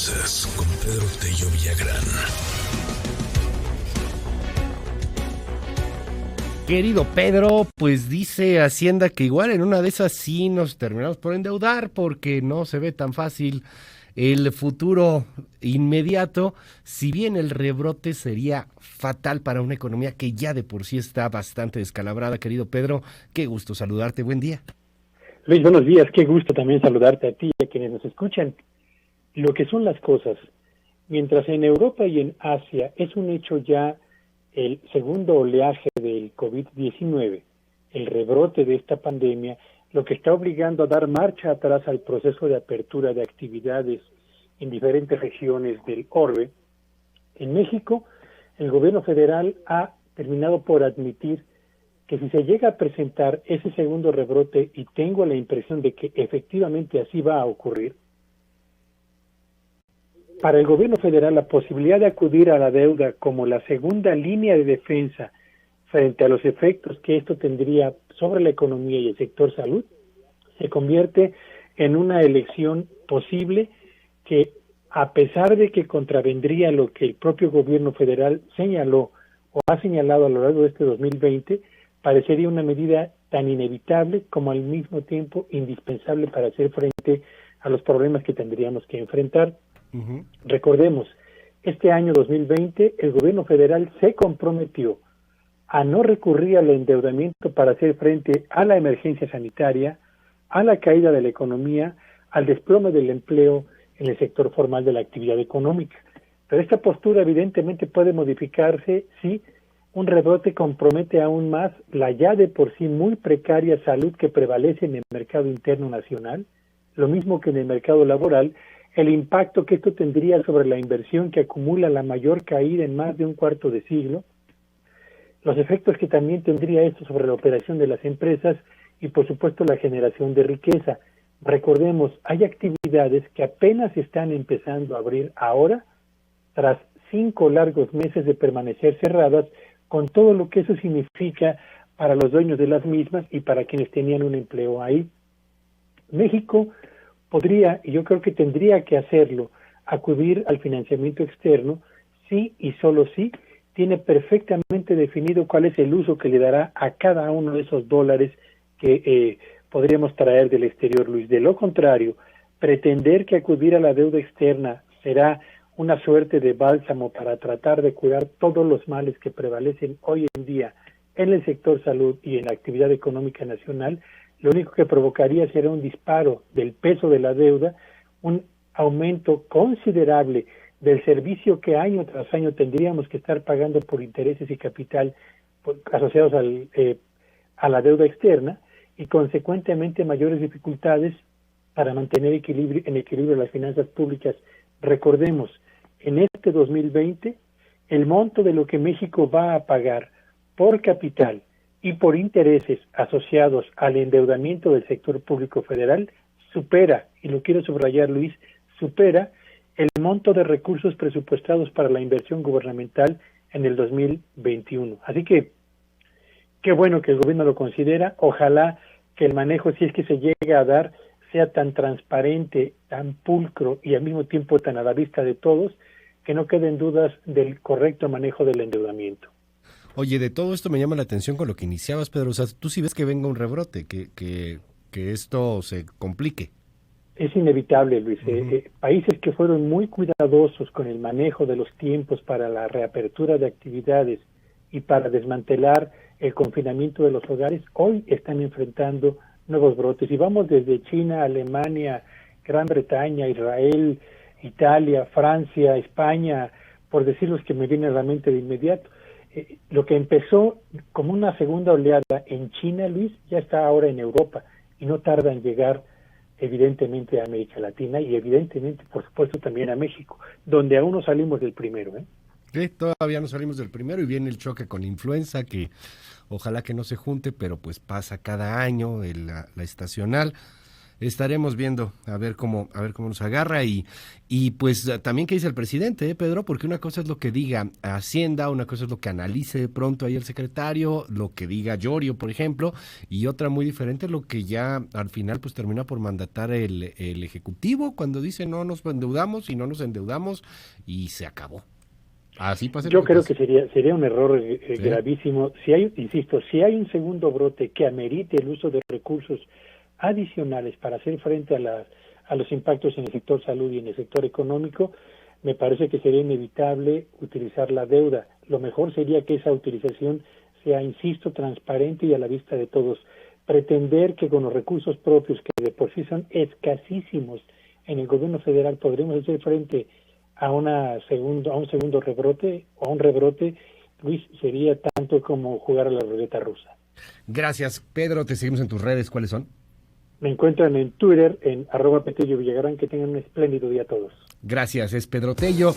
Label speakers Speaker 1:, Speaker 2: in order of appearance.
Speaker 1: Finanzas con Pedro Tello Villagrán.
Speaker 2: Querido Pedro, pues dice Hacienda que igual en una de esas sí nos terminamos por endeudar porque no se ve tan fácil el futuro inmediato, si bien el rebrote sería fatal para una economía que ya de por sí está bastante descalabrada. Querido Pedro, qué gusto saludarte, buen día.
Speaker 3: Luis, buenos días, qué gusto también saludarte a ti y a quienes nos escuchan. Lo que son las cosas, mientras en Europa y en Asia es un hecho ya el segundo oleaje del COVID-19, el rebrote de esta pandemia, lo que está obligando a dar marcha atrás al proceso de apertura de actividades en diferentes regiones del orbe, en México el gobierno federal ha terminado por admitir que si se llega a presentar ese segundo rebrote, y tengo la impresión de que efectivamente así va a ocurrir, para el gobierno federal la posibilidad de acudir a la deuda como la segunda línea de defensa frente a los efectos que esto tendría sobre la economía y el sector salud, se convierte en una elección posible que, a pesar de que contravendría lo que el propio gobierno federal señaló o ha señalado a lo largo de este 2020, parecería una medida tan inevitable como al mismo tiempo indispensable para hacer frente a los problemas que tendríamos que enfrentar. Recordemos, este año 2020 el gobierno federal se comprometió a no recurrir al endeudamiento para hacer frente a la emergencia sanitaria, a la caída de la economía, al desplome del empleo en el sector formal de la actividad económica. Pero esta postura evidentemente puede modificarse si un rebrote compromete aún más la ya de por sí muy precaria salud que prevalece en el mercado interno nacional, lo mismo que en el mercado laboral, el impacto que esto tendría sobre la inversión que acumula la mayor caída en más de un cuarto de siglo, los efectos que también tendría esto sobre la operación de las empresas y por supuesto la generación de riqueza. Recordemos, hay actividades que apenas están empezando a abrir ahora, tras 5 largos meses de permanecer cerradas, con todo lo que eso significa para los dueños de las mismas y para quienes tenían un empleo ahí. México podría, y yo creo que tendría que hacerlo, acudir al financiamiento externo, sí y solo sí tiene perfectamente definido cuál es el uso que le dará a cada uno de esos dólares que podríamos traer del exterior, Luis. De lo contrario, pretender que acudir a la deuda externa será una suerte de bálsamo para tratar de curar todos los males que prevalecen hoy en día en el sector salud y en la actividad económica nacional, lo único que provocaría será un disparo del peso de la deuda, un aumento considerable del servicio que año tras año tendríamos que estar pagando por intereses y capital asociados a la deuda externa, y consecuentemente mayores dificultades para mantener en equilibrio las finanzas públicas. Recordemos, en este 2020, el monto de lo que México va a pagar por capital y por intereses asociados al endeudamiento del sector público federal supera, y lo quiero subrayar, Luis, supera el monto de recursos presupuestados para la inversión gubernamental en el 2021. Así que, qué bueno que el gobierno lo considera. Ojalá que el manejo, si es que se llega a dar, sea tan transparente, tan pulcro y al mismo tiempo tan a la vista de todos, que no queden dudas del correcto manejo del endeudamiento.
Speaker 2: Oye, de todo esto me llama la atención con lo que iniciabas, Pedro. O sea, tú sí ves que venga un rebrote, que esto se complique.
Speaker 3: Es inevitable, Luis. Países que fueron muy cuidadosos con el manejo de los tiempos para la reapertura de actividades y para desmantelar el confinamiento de los hogares, hoy están enfrentando nuevos brotes. Y vamos desde China, Alemania, Gran Bretaña, Israel, Italia, Francia, España, por decir los que me vienen a la mente de inmediato. Lo que empezó como una segunda oleada en China, Luis, ya está ahora en Europa y no tarda en llegar evidentemente a América Latina y evidentemente, por supuesto, también a México, donde aún no salimos del primero.
Speaker 2: Sí, todavía no salimos del primero y viene el choque con la influenza, que ojalá que no se junte, pero pues pasa cada año la estacional. estaremos viendo a ver cómo nos agarra y pues también qué dice el presidente, Pedro, porque una cosa es lo que diga Hacienda, una cosa es lo que analice de pronto ahí el secretario, lo que diga Llorio, por ejemplo, y otra muy diferente es lo que ya al final pues termina por mandatar el Ejecutivo cuando dice no nos endeudamos y no nos endeudamos y se acabó. Así pasa.
Speaker 3: Yo creo que sería un error
Speaker 2: ¿sí?
Speaker 3: gravísimo. Si hay un segundo brote que amerite el uso de recursos adicionales para hacer frente a los impactos en el sector salud y en el sector económico, me parece que sería inevitable utilizar la deuda. Lo mejor sería que esa utilización sea, insisto, transparente y a la vista de todos. Pretender que con los recursos propios, que de por sí son escasísimos en el gobierno federal, podremos hacer frente a un segundo rebrote o a un rebrote, Luis, sería tanto como jugar a la ruleta rusa.
Speaker 2: Gracias, Pedro. Te seguimos en tus redes. ¿Cuáles son?
Speaker 3: Me encuentran en Twitter, en @Petello Villagrán. Que tengan un espléndido día a todos.
Speaker 2: Gracias, es Pedro Tello.